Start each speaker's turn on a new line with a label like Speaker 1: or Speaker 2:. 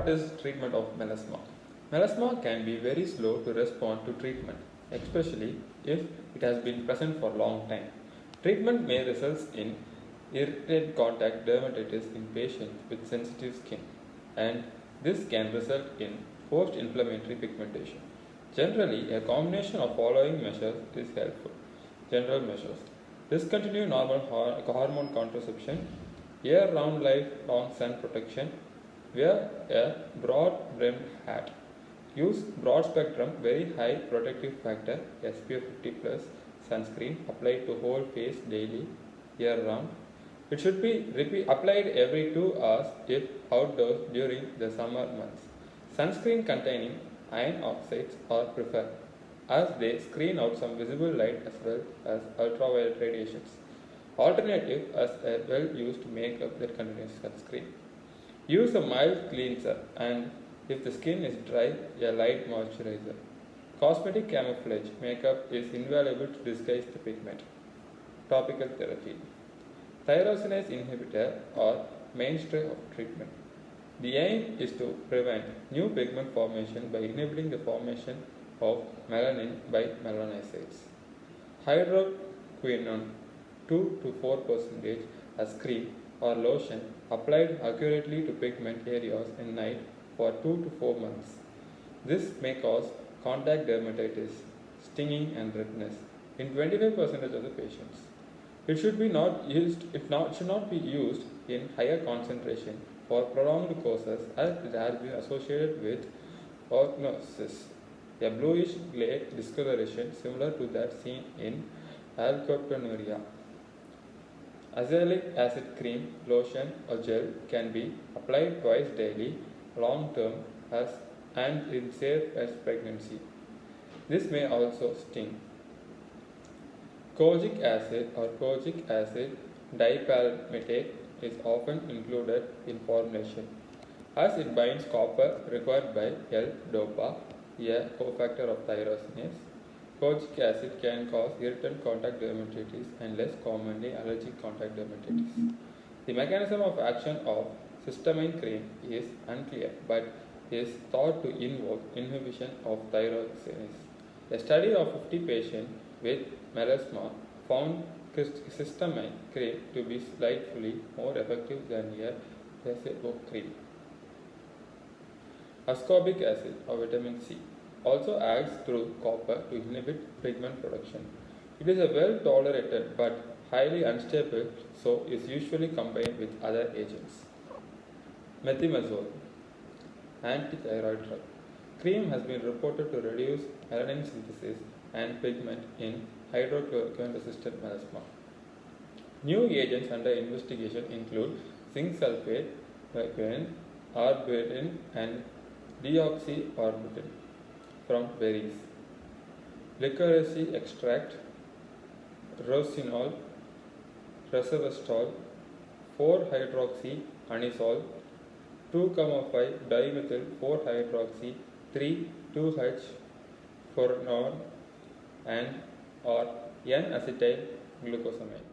Speaker 1: What is treatment of melasma? Melasma can be very slow to respond to treatment, especially if it has been present for a long time. Treatment may result in irritated contact dermatitis in patients with sensitive skin, and this can result in post-inflammatory pigmentation. Generally, a combination of following measures is helpful. General measures: discontinue normal hormone contraception, year-round lifelong sun protection, wear a broad-brimmed hat, use broad-spectrum very high protective factor SPF 50 plus sunscreen applied to whole face daily, year-round. It should be applied every 2 hours if outdoors during the summer months. Sunscreen containing iron oxides are preferred, as they screen out some visible light as well as ultraviolet radiations. Alternative as a well-used makeup that contains sunscreen. Use a mild cleanser, and if the skin is dry, a light moisturizer. Cosmetic camouflage makeup is invaluable to disguise the pigment. Topical therapy. Tyrosinase inhibitor are mainstay of treatment. The aim is to prevent new pigment formation by inhibiting the formation of melanin by melanocytes. Hydroquinone 2 to 4% as cream or lotion applied accurately to pigment areas in night for 2 to 4 months. This may cause contact dermatitis, stinging and redness in 25% of the patients. It should not be used in higher concentration for prolonged courses, as it has been associated with organosis, a bluish gray discoloration similar to that seen in alkatonuria. Azelaic acid cream, lotion or gel can be applied twice daily, long term and is safe as pregnancy. This may also sting. Kojic acid or kojic acid dipalmitate is often included in formulation, as it binds copper required by L-DOPA, a cofactor of tyrosinase. Kojic acid can cause irritant contact dermatitis and less commonly allergic contact dermatitis. The mechanism of action of cysteamine cream is unclear but is thought to involve inhibition of tyrosinase. A study of 50 patients with melasma found cysteamine cream to be slightly more effective than a placebo cream. Ascorbic acid or vitamin C also acts through copper to inhibit pigment production. It is a well tolerated but highly unstable, so is usually combined with other agents. Methimazole, antithyroid drug. Cream has been reported to reduce melanin synthesis and pigment in hydrochloroquine-resistant melasma. New agents under investigation include zinc sulfate, arbutin, and deoxyarbutin from berries, licorice extract, rosinol, resveratrol, 4-hydroxy-anisole, 2,5-dimethyl 4-hydroxy 3,2-H-furanol, and or N-acetyl glucosamine.